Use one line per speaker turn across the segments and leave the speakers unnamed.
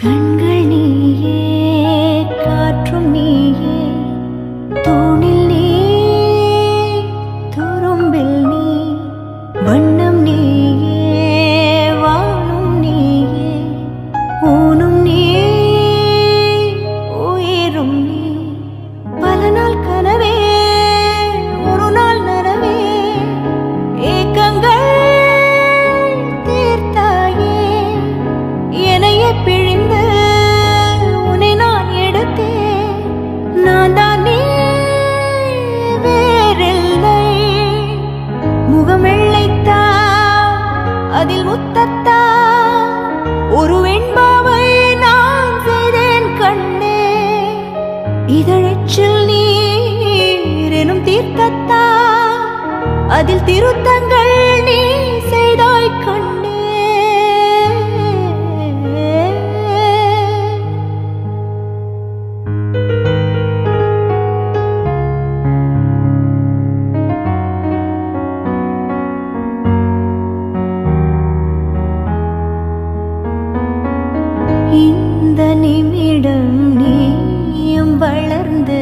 கண்கள் நீயே, காற்றும் நீயே, தூணில் நீ, துரும்பில் நீ, வண்ணம் நீயே, வானும் நீயே, ஊனும் நீ, உயிரும் நீ. பல நாள் கனவே, ஒரு நாள் நனவே, ஏக்கங்கள் தீர்த்தாயே, என்னையே பிழிந்து உன்னை நான் எடுத்தேன். நான் தான் நீ வேறில்லை. முகம் வெள்ளைத்தா, அதில் முத்தத்தா, ஒரு வெண்பாவை நான் செய்தேன் கண்ணே. இதழச்சில் நீர் எனும் தீர்த்தத்தா, அதில் திருத்தங்கள் நீ செய்தாய் கண்ணே. இந்த நிமிடம் நீயும் வளர்ந்து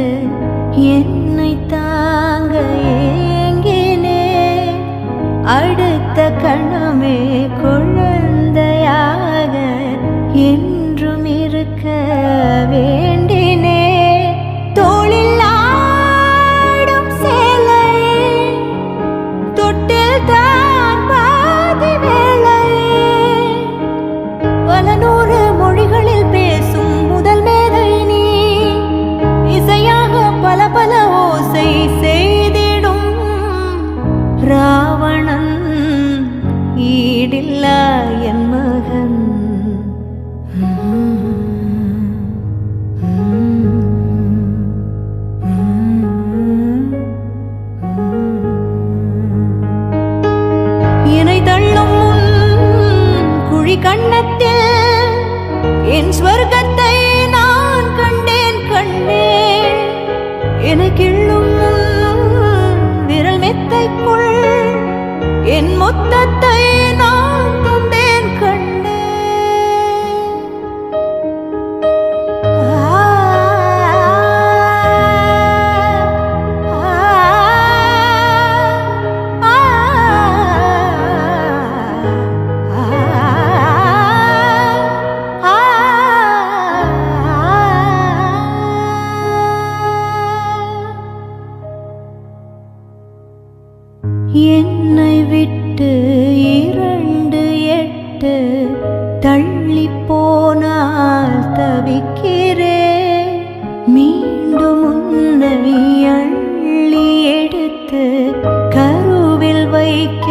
என்னை தாங்க ஏங்கினே. அடுத்த கணமே குழந்தையாக என்றும் இருக்க வேண்டினே. தோளில் ஆடும் சேலை, தொட்டில் தான் பாதி வேலை. பல நூறு மொழிகளில் பேசும் முதல் மேதை நீ. இசையாக பல பல ஓசை செய்திடும் ராவணன் ஈடில்லா என் மகன். என்னை தள்ளும் குழி கண்ணத்தில் என் ஸ்வர்க்கத்தை நான் கண்டேன் கண்ணே. என்னை கிள்ளும் விரல் மெத்தைக்குள் என் மொத்தத்தை நான் தந்தேன் கண்ணே. என்னை விட்டு 2 8 தள்ளி போனால் தவிக்கிறேன். மீண்டும் உன்னை அள்ளி எடுத்து கருவில் வைக்க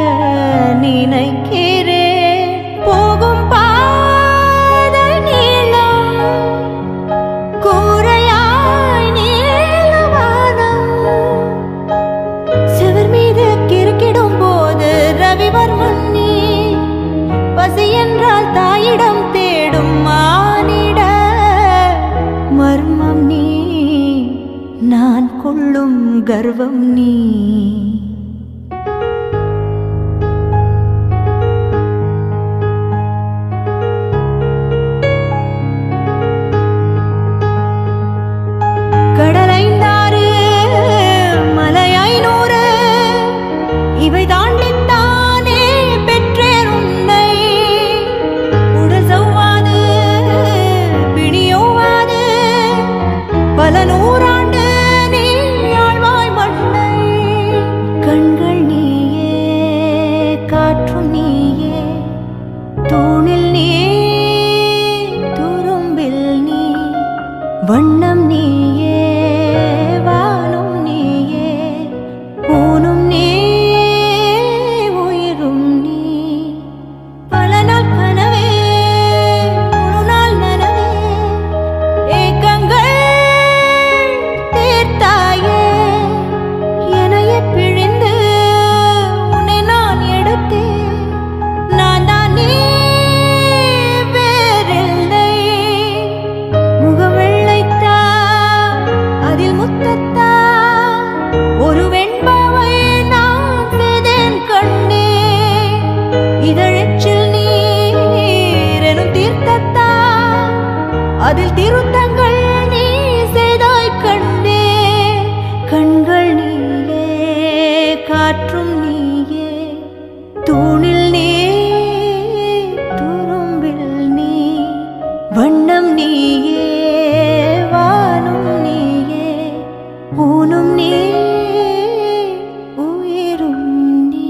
நினைக்கிறேன். போகும் பாதை நீளம், கூரையாய் நீளவானம். செவர் மீது கிறுக்கிடும் போது ரவிவர்மன் நீ. பசி என்றால் தாயிடம் தேடும் மானிட மர்மம் நீ. நான் கொள்ளும் கர்வம் நீ. கடல் 5 மலை 500 இவை தாண்டித்தானே பெற்றேன் உன்னை. உடல் சவ்வாது பிணியோவாது, பல நூறாண்டு நீ ஆழ்வாய் மண்ணை. கண்கள் நீயே, காற்றும் நீயே, தூணில் நீ, துரும்பில் நீ, வண்ணம் நீயே, வானும் நீயே, ஊனும் நீ, உயிரும் நீ. பல நாள் கனவே, ஒரு நாள் நனவே, ஏக்கங்கள் தீர்த்தாயே, என்னையே பிழிந்து உன்னை நான் எடுத்தேன். நான் தான் நீ வேறில்லை. முகம் வெள்ளைத்தா, அதில் திருத்தங்கள் நீ செய்தாய் கண்டே. கண்கள் நீயே, காற்றும் நீயே, தூணில் நீ, துரும்பில் நீ, வண்ணம் நீயே, வானும் நீயே, ஊனும் நீ, உயிரும் நீ.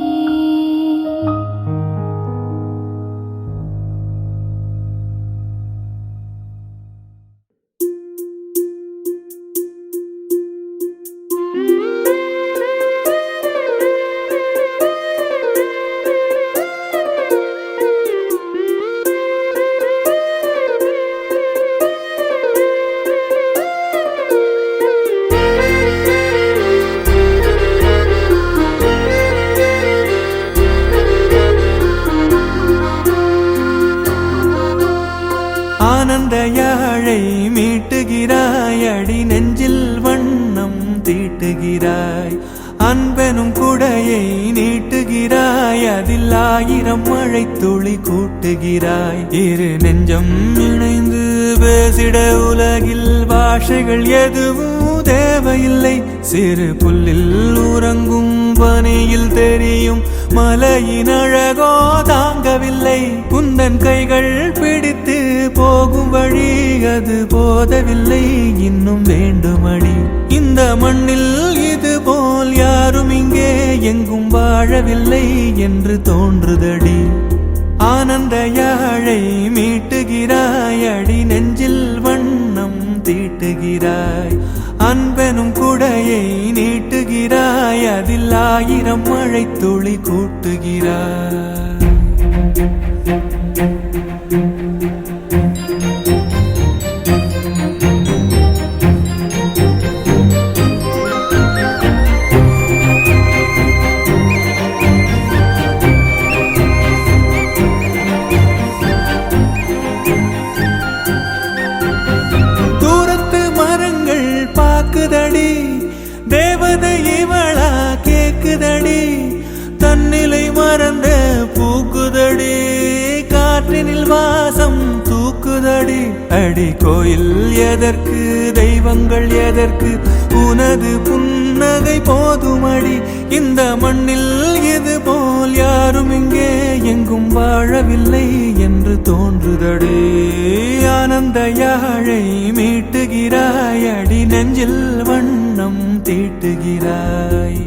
ஆனந்த யாழை மீட்டுகிறாய், அடி நெஞ்சில் வண்ணம் தீட்டுகிறாய். அன்பெனும் குடையை நீட்டுகிறாய், அதில் 1000 மழை துளி கூட்டுகிறாய். இரு நெஞ்சம் இணைந்து பேசிட உலகில் பாஷைகள் எதுவும் தேவையில்லை. சிறு புல்லில் உறங்கும் பனியில் தெரியும் மலையின் அழகோ தாங்கவில்லை. குந்தன் கைகள் பிடித்து போகும் வழி அது போதவில்லை, இன்னும் வேண்டுமடி. இந்த மண்ணில் இது போல் யாரும் இங்கே எங்கும் வாழவில்லை என்று தோன்றுதடி. ஆனந்த யாழை மீட்டுகிறாய், அடி நெஞ்சில் வண்ணம் தீட்டுகிறாய். அன்பெனும் குடையை நீட்டுகிறாய், அதில் 1000 மழை துளி கூட்டுகிறாய். தேவதை இவளா கேக்குதடி, தன்னிலை மறந்த பூக்குதடி, காற்றினில் வாசம் தூக்குதடி. அடி கோயில் எதற்கு, தெய்வங்கள் எதற்கு, உனது புன்னகை போதுமடி. இந்த மண்ணில் இது போல் யாரும் இங்கே எங்கும் வாழவில்லை என்று தோன்றுதடி. ஆனந்த யாழை மீட்டுகிறாய், அடி நெஞ்சில் வண்ணம் தீட்டுகிறாய்.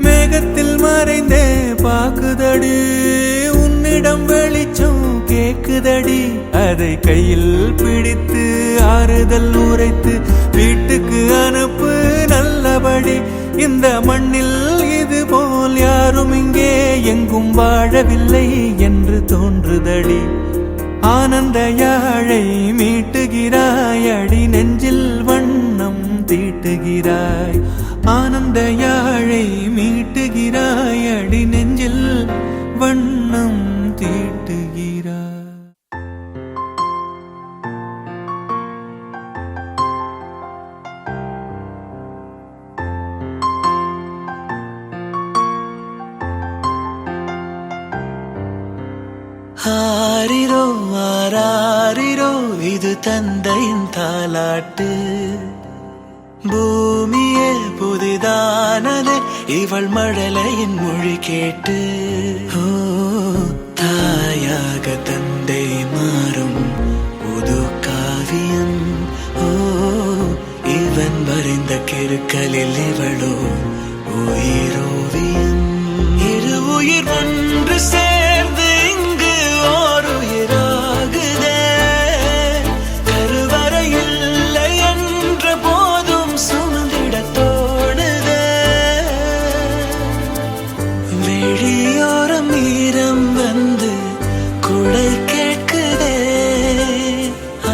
மேகத்தில் மறைந்தே பாக்குதடி, உன்னிடம் வெளிச்சம் கேக்குதடி. அதை கையில் பிடித்து ஆறுதல் உரைத்து வீட்டுக்கு அனுப்பு நல்லபடி. இந்த மண்ணில் இது போல் யாரும் இங்கே எங்கும் வாழவில்லை என்று தோன்றுதடி. ஆனந்த யாழை மீட்டுகிறாய், அடி நெஞ்சில் வண்ணம் தீட்டுகிறாய். ஆனந்த யாழை மீட்டுகிறாய், அடி நெஞ்சில் வண்ணம் தீட்டுகிறாய்.
ஆரிரோ ஆராரிரோ இது தந்தையின் தாலாட்டு. பூமியே புதிதானதே இவள் மழலையின் மொழி கேட்டு. ஓ தாயாக தந்தை மாறும் புது காவியம். ஓ இவன் வரைந்த கிறுக்கலில் இவளோ உயிரோவியம். இரு உயிர் ஒன்று சேர்ந்து இங்கு ஓர் உயிராகுதே. கருவறை இல்லை என்ற போதும் சுமந்திட தோடுதே. வெளியோரம் ஈரம் வந்து குடை கேட்குதே.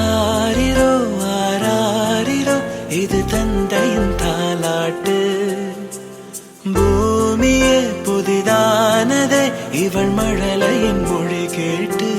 ஆரிரோ ஆராரிரோ இது தந்தையின் தாலாட்டு. பூமியே புதிதானதே இவள் மழலையின் மொழி கேட்டு.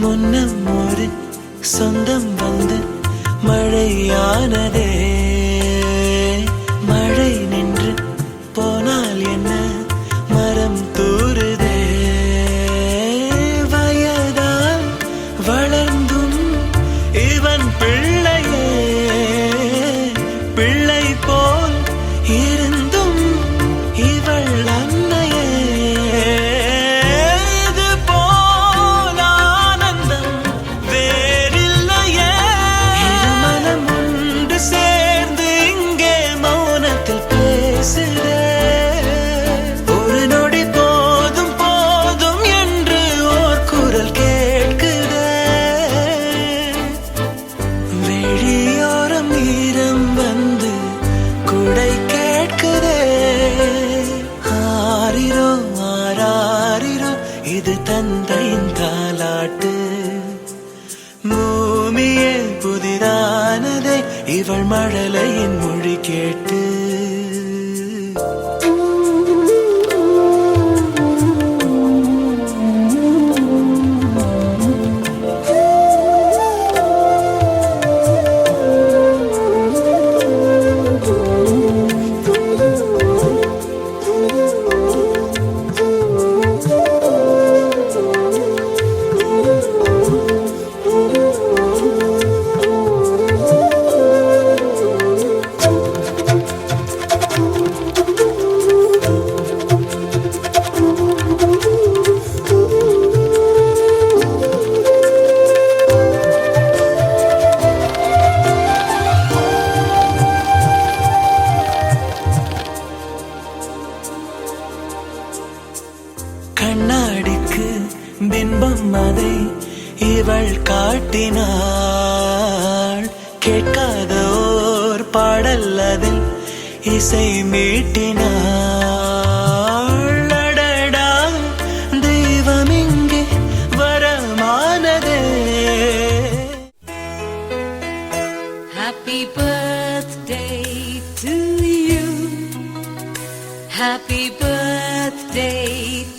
முன்னம் ஒரு சொந்தம் வந்து மழையானதே. மழை நின்று போனால் என்ன மரம் தூறுதே. வயதால் வளர்ந்தும் இவன் பிள்ளையே. பிள்ளை போல் இருந்தும் இவள் அன்னையே. இது தந்தையின் தாலாட்டு. பூமியே புதிதானதே இவள் மழலையின் மொழி கேட்டு. கண்ணாடிக்கு பிம்பம் அதை இவள் காட்டினாள். கேட்காத ஓர் பாடல் அதில் இசை மீட்டினாள். அடடா தெய்வம் இங்கே வரமானதே.
Happy birthday to you. Happy birthday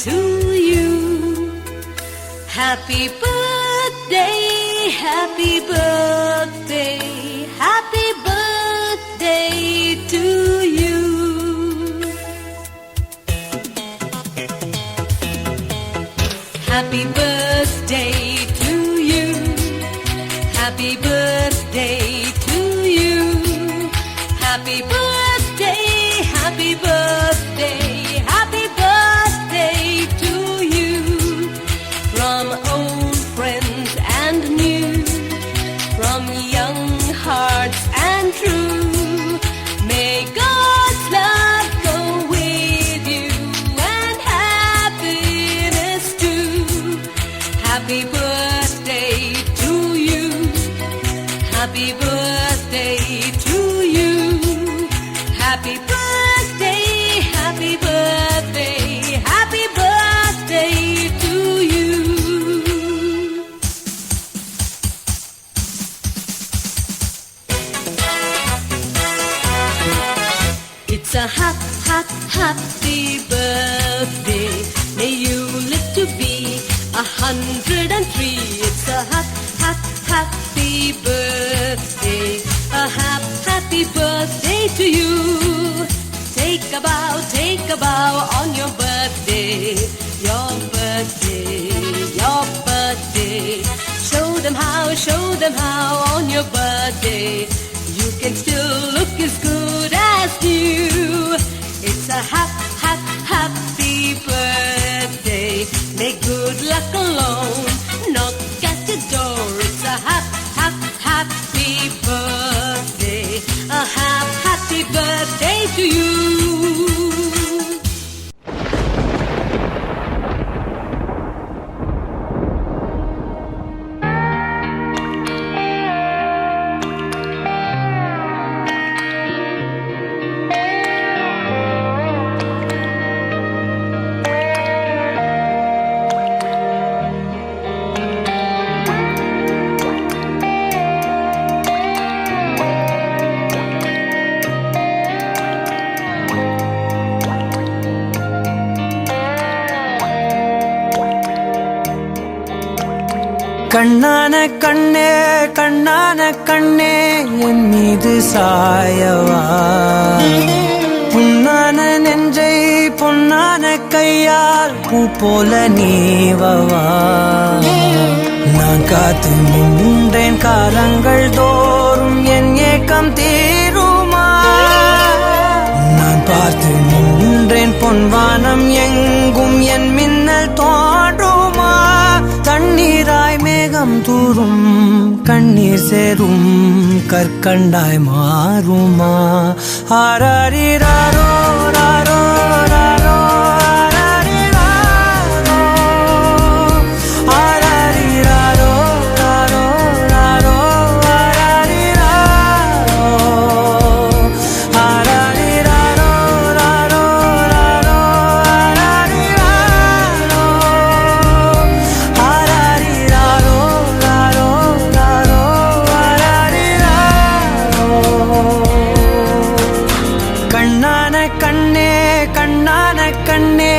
to you. Happy birthday, happy birthday, happy birthday to you. Happy birthday to you. Happy birthday to you. Happy birthday, happy birthday, happy birthday to you. From old friends and new, from young hearts and true, may God's love go with you and happiness too. Happy birthday to you. Happy birthday to you. Happy birthday, happy birthday, happy birthday to you. It's a happy birthday. May you live to be 103. It's a happy birthday. A happy birthday to you. Take a bow on your birthday. Your birthday, your birthday. Show them how on your birthday. You
கண்ணான கண்ணே கண்ணான கண்ணே என் மீது சாயவா புண்ணான நெஞ்சை பொன்னான கையால் பூ போல நீவவா நான் காத்து நின்றேன் காலங்கள் தோறும் என் ஏக்கம் தீருமா நான் பார்த்து நின்றேன் பொன்வானம் எங்கும் என் மின்னல் தோன்றுமா தண்ணீராய் மேகம் தூரும் கண்ணீர் சேரும் கற்கண்டாய் மாறுமா ஆராரிராரோ ராரோ ராரோ ஆராரிராரோ ராரோ ராரோ ஆராரிராரோ ராரோ ராரோ கண்ணான கண்ணே கண்ணான கண்ணே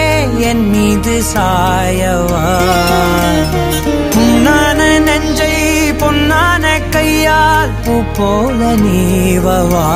என் மீது சாயவா புண்ணான நெஞ்சை பொன்னான கையால் பூ போல நீவவா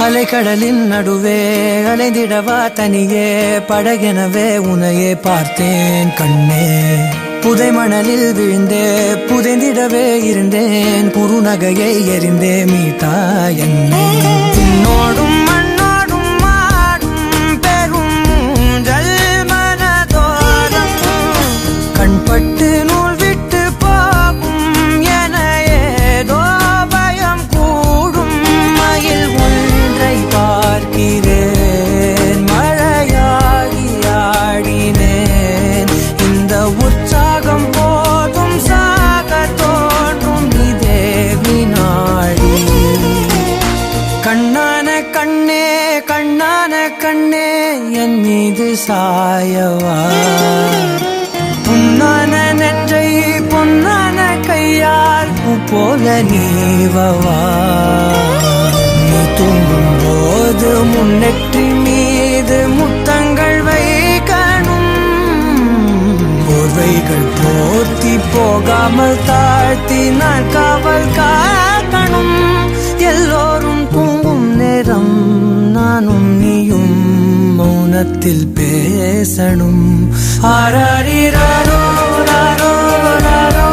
அலைக்கடலின் நடுவே அலைந்திடவா தனியே படகெனவே உனையே பார்த்தேன் கண்ணே புதை மணலில் விழுந்தே புதைந்திடவே இருந்தேன் குறுநகையை எறிந்தே மீட்டா என்னை உன்னோடும் மண்ணோடும் மாடும் பெரும் ஊஞ்சல் மனதோரம் கண்பட்டு நூல் விட்டு போகும் என ஏதோ பயம் கூடும் மயில் பார்க்கிறேன் மழையாகி ஆடினேன் இந்த உற்சாகம் போதும் சாக தோன்றும் இதே வினாடி கண்ணான கண்ணே கண்ணான கண்ணே என் மீது சாயவா புண்ணான நெஞ்சை பொன்னான கையால் பூ போல நீவவா தூங்கும் போது முன்னெற்றி மீது முத்தங்கள் வைக்கணும் போர்வைகள் போர்த்தி போகாமல் தாழ்த்தி நான் காவல் காக்கணும் எல்லோரும் தூங்கும் நேரம் நானும் நீயும் மௌனத்தில் பேசணும் ஆராரிராரோ ராரோ ராரோ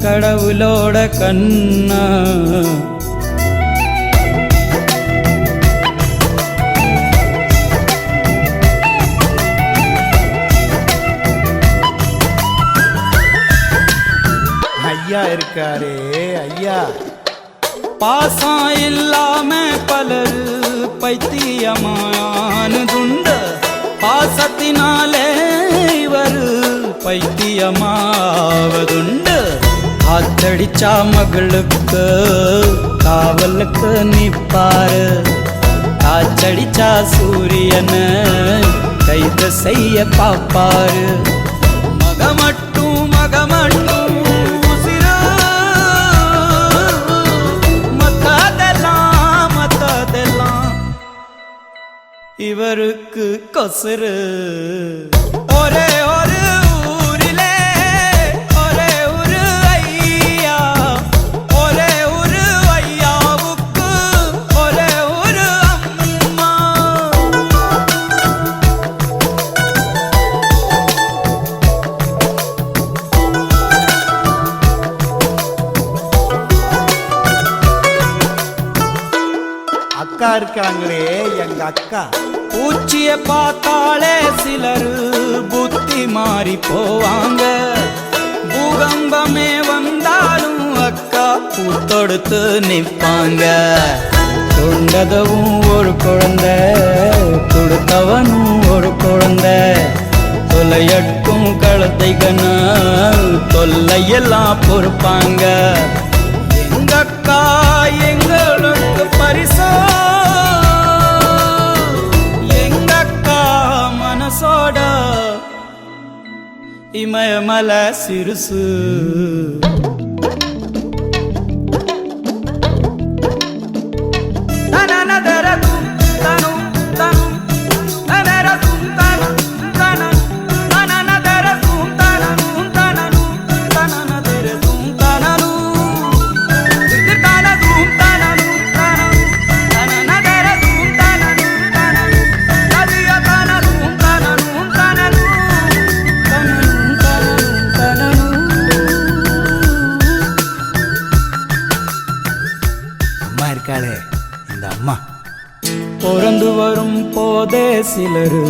கடவுளோட கண்ணா
ஐயா இருக்காரே
ஐயா.
பாசம் இல்லாம பலர் பைத்தியமானதுண்டு, பாசத்தினாலே இவர் பைத்தியமாவதுண்டு. காத்தடிச்சா மகளுக்கு காவலுக்கு நிப்பாரு, காச்சடிச்சா சூரியன கைது செய்ய பாப்பாரு. மகமட்டும் மகமட்டும் உசிரு, மத்ததெல்லாம் மத்ததெல்லாம் இவருக்கு கொசுரு. ஒரே ஒரு ஊரிலே ஒரே ஒரு ஐயா, ஒரே ஒரு ஐயாவுக்கு ஒரே ஒரு அம்மா.
அக்கா இருக்காங்களே எங்க அக்கா.
பூச்சிய பார்த்தாலே சிலரு புத்தி மாறி போவாங்க, பூகம்பமே வந்தாலும் அக்கா பூத்தொடுத்து நிற்பாங்க. கொண்டதவும் ஒரு குழந்தை, கொடுத்தவனும் ஒரு குழந்தை, தொலையட்டும் கழுத்தைகன தொல்லையெல்லாம் பொறுப்பாங்க. எங்க அக்கா எங்களுக்கு பரிசோ, எங்க அக்கா மனசோட இமயமல சிறுசு.
அம்மா இருக்காளே இந்த அம்மா.
பிறந்து வரும் போதே சிலரு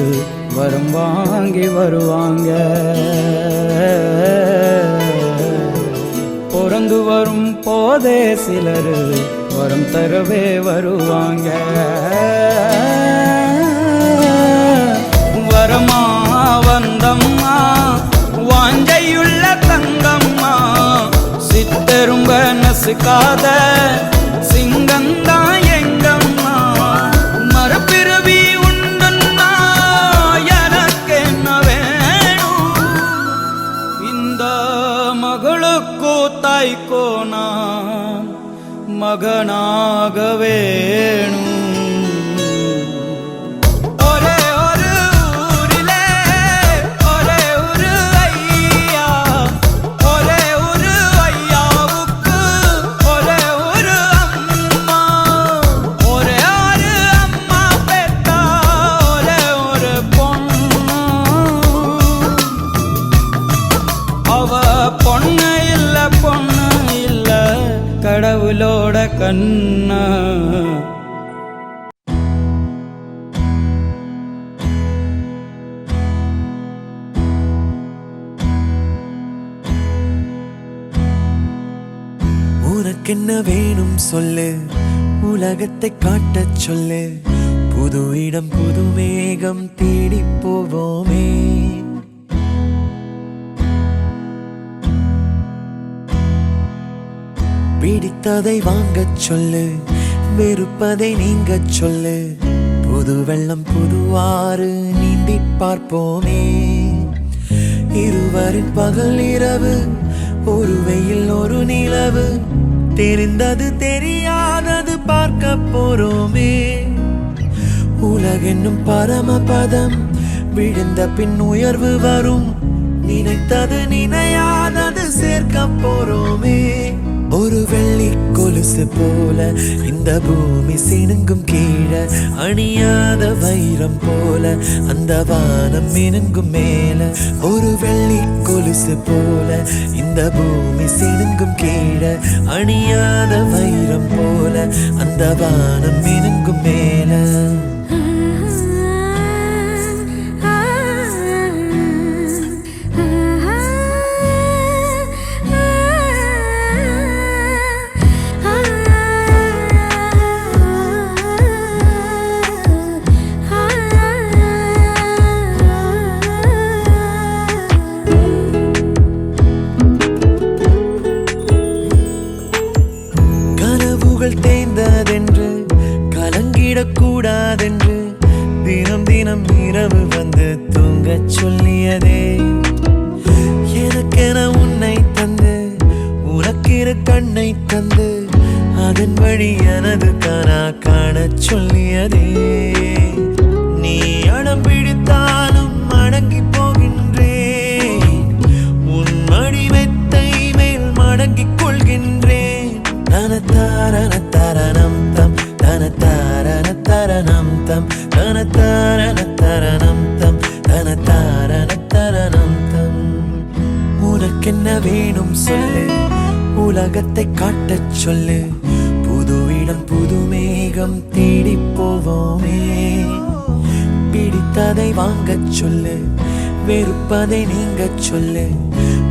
வரம் வாங்கி வருவாங்க, பிறந்து வரும் போதே சிலரு வரம் தரவே வருவாங்க. வரமா வந்தம்மா வாஞ்சையுள்ள தங்கம்மா, சித்தரும்ப நசுக்காத சிங்கந்தா எங்கம்மா. மறுபிறவி உண்டுன்னா எனக்கு என்ன வேணும், இந்த மகளுக்கோ தாய்க்கோ நான் மகனாக வேணும். ஒரே ஒரு ஊரிலே ஒரே ஒரு ஐயா, ஒரே ஒரு ஐயாவுக்கு ஒரே ஒரு அம்மா, ஒரே ஒரு அம்மா பெத்தா ஒரே ஒரு பொண்ணு. அவ பொண்ணு இல்ல பொண்ணு இல்ல கடவுளோட கண்ணா.
உனக்கென்ன வேணும் சொல்லு, உலகத்தை காட்டச் சொல்லு, புது இடம் புது மேகம் தேடி போவோமே. பிடித்ததை வாங்கச் சொல்லு, வெறுப்பதை நீங்கச் சொல்லு, புது வெள்ளம் புது ஆறு நீந்தி பார்ப்போமே. இருவரின் பகல் இரவு, ஒரு வெயில் ஒரு நிலவு, தெரிந்தது தெரியாதது பார்க்க போறோமே. உலகென்னும் பரமபதம், விழுந்த பின் உயர்வு வரும், நினைத்தது நினையாதது சேர்க்க போறோமே. ஒரு வெள்ளி கொலுசு போல இந்த பூமி சினுங்கும் கீழே, அணியாத வைரம் போல அந்த வானம் மினுங்கும் மேல. ஒரு வெள்ளி கொலுசு போல இந்த பூமி சினுங்கும் கீழே, அணியாத வைரம் போல அந்த வானம் மினுங்கும் மேல. முடியாதென்று தினம் தினம் இரவு வந்து தூங்கச் சொல்லியதே. எனக்கென உன்னை தந்து உனக்கிரு கண்ணை தந்து அதன் வழி எனது கனா காணச் சொல்லியதே. நீ அடம் பிடித்தாலும் அடங்கி போகின்றேன், உன் மடி மெத்தை மேல் மடங்கிக் கொள்கின்றேன். தனத்தாரண தரணம் தம் தனத்தாரண தரணம் தம் தனத்தாரண தரணம் தம் தனத்தாரண தரணம் தம். உனக்கென்ன வேணும் சொல்லு, உலகத்தை காட்டச் சொல்லு. புது இடம் புது மேகம் தேடி போவோமே. பிடித்ததை வாங்கச் சொல்லு, வெறுப்பதை நீங்கச் சொல்லு.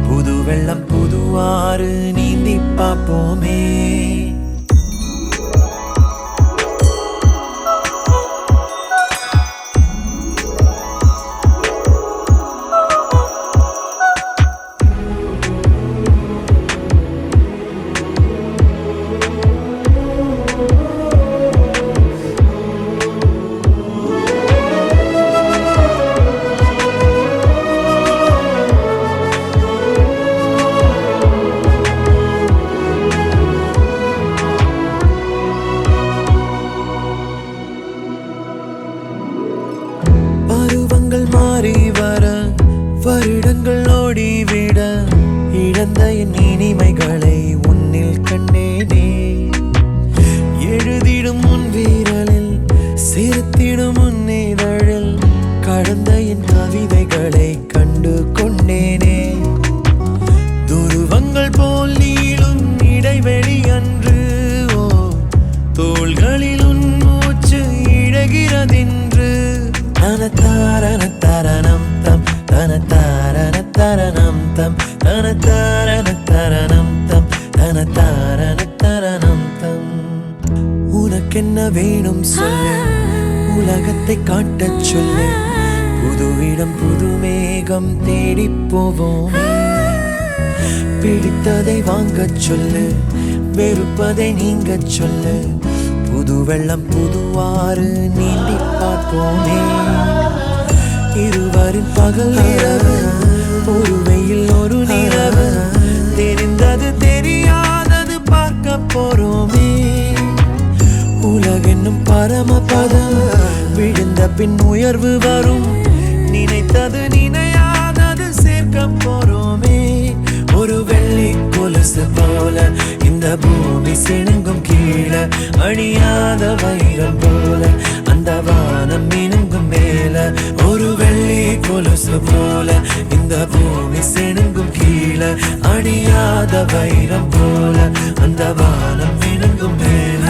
புது வெள்ளம் புது ஆறு நீந்தி பார்ப்போமே. மாறி வர வருடங்கள் ஓடிவிட இழந்த என் இனிமைகளை உன்னில் கண்டேனே. எழுதிடும் உன் வீரலில் சிரித்திடும் உன் இதழில் கடந்த என் கவிதைகளை கண்டு கொண்டேனே. துருவங்கள் போல் நீளும் இடைவெளி அன்று ஓ தோள்களில் உன் மூச்சு இழகிறதென்று. தனத்தாரண தரணம் தம் தனத்தாரண தரணம் தம் தனத்தாரண தரணம் தம் தனத்தாரண தரணம் தம். உனக்கென்ன வேணும் சொல்லு, உலகத்தை காட்டச் சொல்லு. புது இடம் புது மேகம் தேடி போவோம். பிடித்ததை வாங்கச் சொல்லு, வெறுப்பதை நீங்கச் சொல்லு. புது வெள்ளம் புது ஆறு நீந்தி பார்ப்போமே. இருவரின் பகல் இரவு, ஒரு வெயில் ஒரு நிலவு. தெரிந்தது தெரியாதது பார்க்க போறோமே. உலகென்னும் பரமபதம் விழுந்த பின் உயர்வு வரும். நினைத்தது நினையாதது சேர்க்க போறோமே. ஒரு வெள்ளி கொலுசு போல இந்த பூமி சிணுங்கும் கீழே, அணியாத வைரம் போல அந்த வானம் மினுங்கும் மேல. ஒரு வெள்ளி கொலுசு போல இந்த பூமி சிணுங்கும் கீழே, அணியாத வைரம் போல அந்த வானம் மினுங்கும் மேல.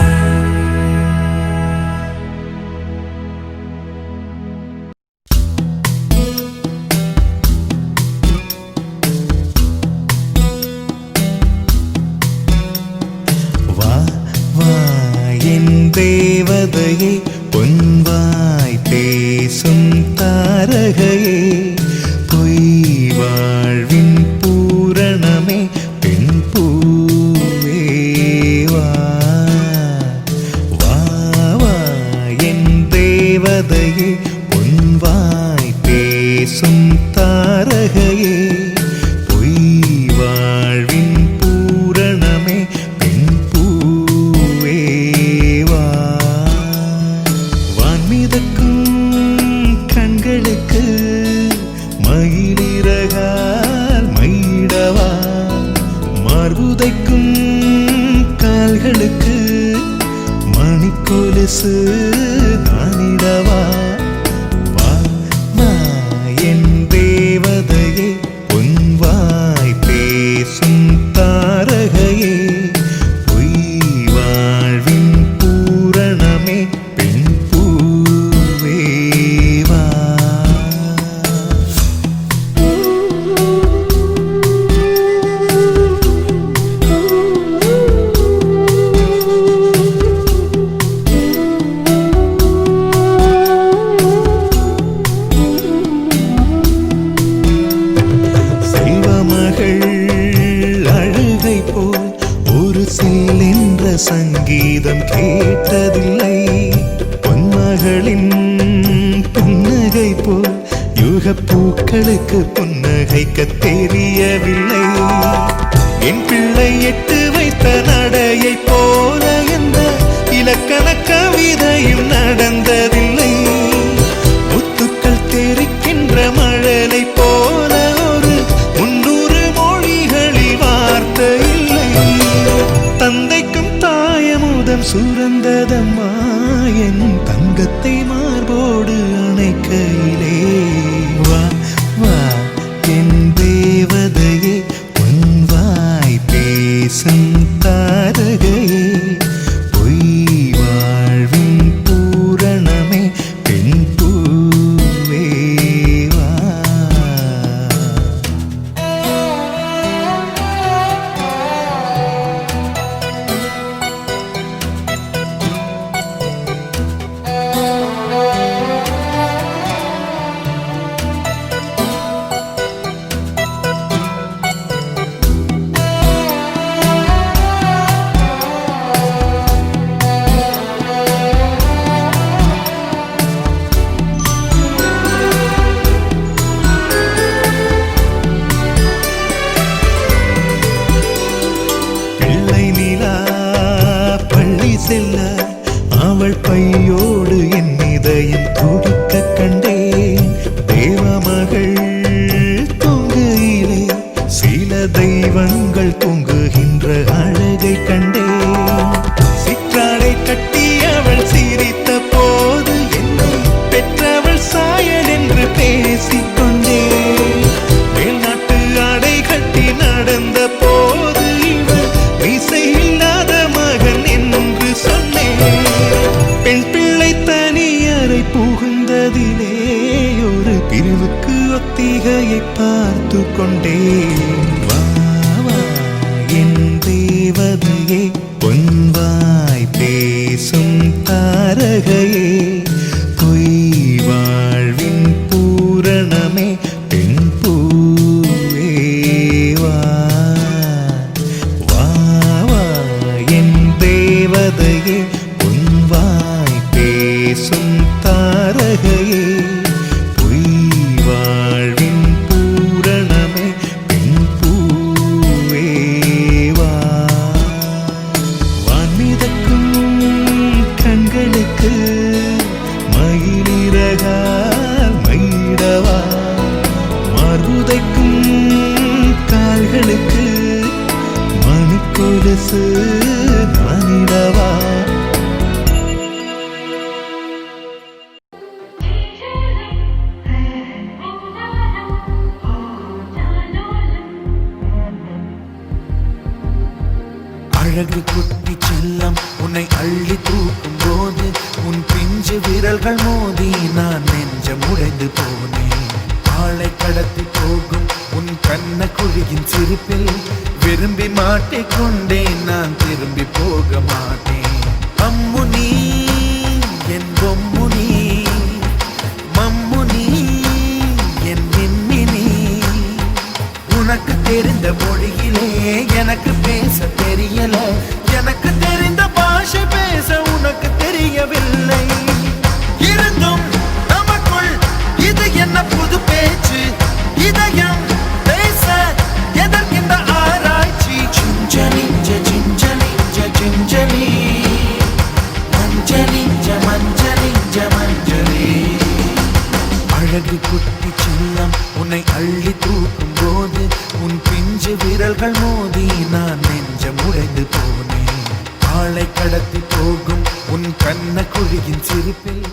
தேவதையே பொன்வாய் பேசும் தாரகையே, பொய் வாழ்வின் பூரணமே பெண் பூவேவா. வா வா என் தேவதையே பொன்வாய் பேசும் தாரகையே, பொய் வாழ்வின் பூரணமே பெண் பூவேவா. கண்களுக்கு மயிலிறகால் மயிடவா, மார்புதைக்கும் கால்களுக்கு மணிக்கொலுசு தானிடவா. பூக்களின் புன்னகை போல் யுக பூக்களுக்கு புன்னகைக்க தெரியவில்லை. என் பிள்ளை எட்டு வைத்த நடையை போல எந்த இலக்கண கவிதையும் நடந்ததில்லை. முத்துக்கள் தெரிக்கின்ற மழலை போல ஒரு 300 மொழிகளில் வார்த்தை இல்லை. தந்தைக்கும் தாயமுதம் சுரந்ததம்மா என் தங்கத்தை மார்போடு அணைக்கையிலே. வா வா என் தேவதையே உன் வாய் பேசும் தாரகையே பொய் வாழ்வின் பூரணமே பெண் பூவே வா. பிள்ளை நிலா பள்ளி செல்ல அவள் பையோடு என் இதயம் துடிக்க கண்டேன். தேவமகள் தொங்குயிலே சில தெய்வங்கள் தொங்குகின்ற அழகை கண்டேன். சிற்றாடை கட்டி அவள் சிரித்த போது என்னை பெற்றவள் சாயல் என்று பேசிக்கொண்டேன். மேல்நாட்டு ஆடை கட்டி நடந்த போது இவள் மீசை இல்லாத மகன் என்று சொன்னேன். பெண் பிள்ளை தனியறை புகுந்ததிலே ஒரு பிரிவுக்கு ஒத்திகையை பார்த்து கொண்டேன். வா வா என் தேவதையே பொன் வாய் பேசும் தாரகையே பொய் வாழ்வின் பூரணமே பெண் பூவே வா. வா வா என் தேவதையே உன் வாய் பேசும் தாரகையே பொய் வாழ்வின் பூரணமே பெண் பூவே வா. வான்மிதக்கும் கண்களுக்கு மயிலிறகால் மயிடவா மார்புதைக்கும் கால்களுக்கு மணிக்கொலுசு நானிடவா.
அழகு குட்டி செல்லம் உன்னை அள்ளி தூக்கும் போது உன் பிஞ்சு விரல்கள் மோதி நான் நெஞ்சம் உடைந்து போனேன். ஆளை கடத்தி போகும் உன் கண்ண குழியின் சிரிப்பில் விரும்பி மாட்டிக்கொண்டேன். நான் திரும்பி போக மாட்டேன். அம்முனி என் பொம்முனி மம்முனி என் மின்மினி உனக்கு தெரிந்த மொழியிலே எனக்கு பேச தெரியல. எனக்கு தெரிந்த பாஷை பேச உனக்கு தெரியவில்லை. இருந்தும் நமக்குள் இது என்ன புது பேச்சு? இதயம் பேச எதற்கின்ற ஆராய்ச்சி? Gingelly gingelly gingelly மஞ்சளி மஞ்சளி மஞ்சளி. அழகு குட்டி செல்லம் உன்னை அள்ளி தூக்கும் போது உன் பிஞ்சு விரல்கள் மோதி நான் நெஞ்சம் உடைந்து போனேன். ஆளை கடத்தி போகும் உன் கண்ண குழியின் சிரிப்பில்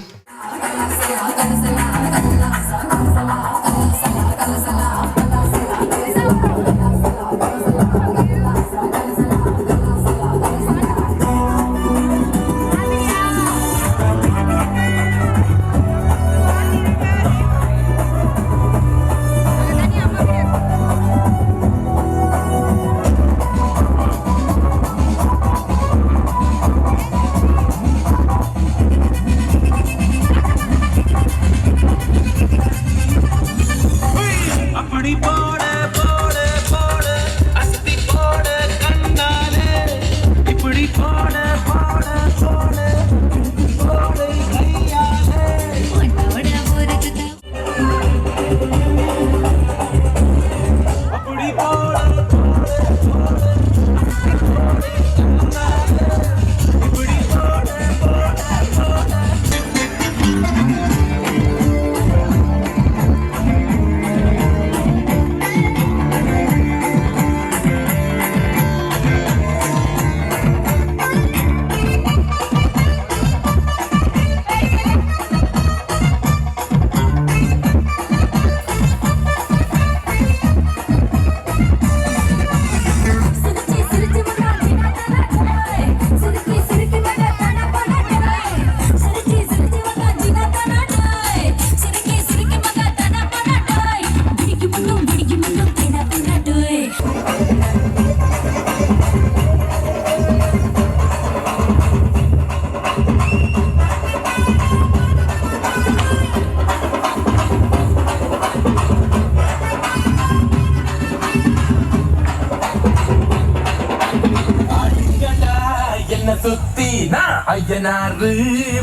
சுத்தி நான் ஐயனாரு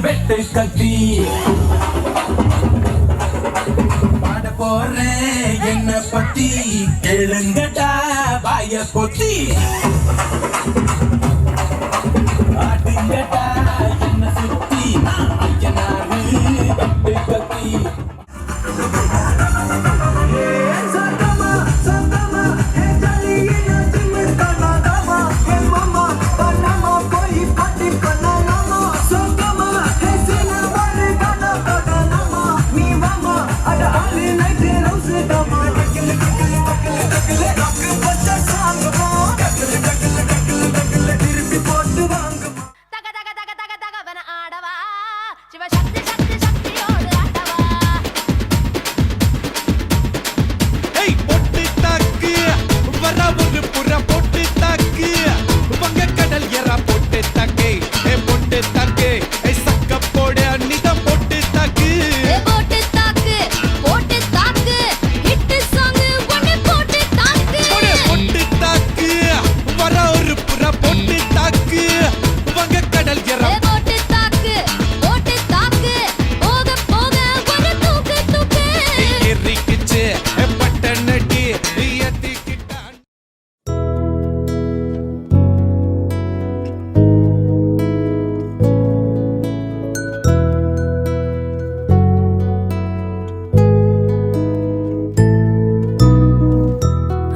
வெட்டு கத்தி பாட போறேன் என்ன பத்தி கேளுங்கடா வாய பொத்தி ஆடுங்கடா என்ன சுத்தி நான் ஐயனாரு வெட்டு கத்தி
தக தக தக தக தகவன ஆடவா சிவசக்தி சக்தி சக்தியோடு ஆடவா
ஏய் பொட்டு தாக்கு வர ஒரு புற பொட்டு தாக்கு வங்க கடல் எற பொட்டு தாக்கு ஏ பொட்டு தாக்கு ஏ சக்க போட நிதம் பொட்டு தாக்கு
போட்டு தாக்கு ஹிட் சாங் ஒன்னு போட்டு தாக்கு
பொட்டு தாக்கு வர ஒரு புற பொட்டு தாக்கு வங்க கடல் எற
போட்டு தாக்கு போக போக ஒரு தூக்கு தூக்கு
எரிக்கிச்சு பட்டனடி ஏத்திக்கிட்டான்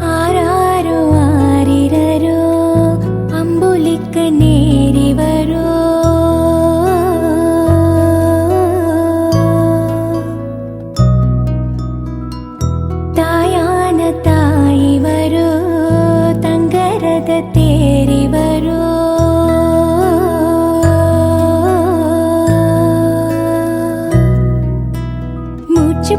ஆராரோ ஆரிரரோ அம்புலிக்கு நேரி வரோ தாயான தாய் வரோ தங்கரத தேரி வரோ மூச்சு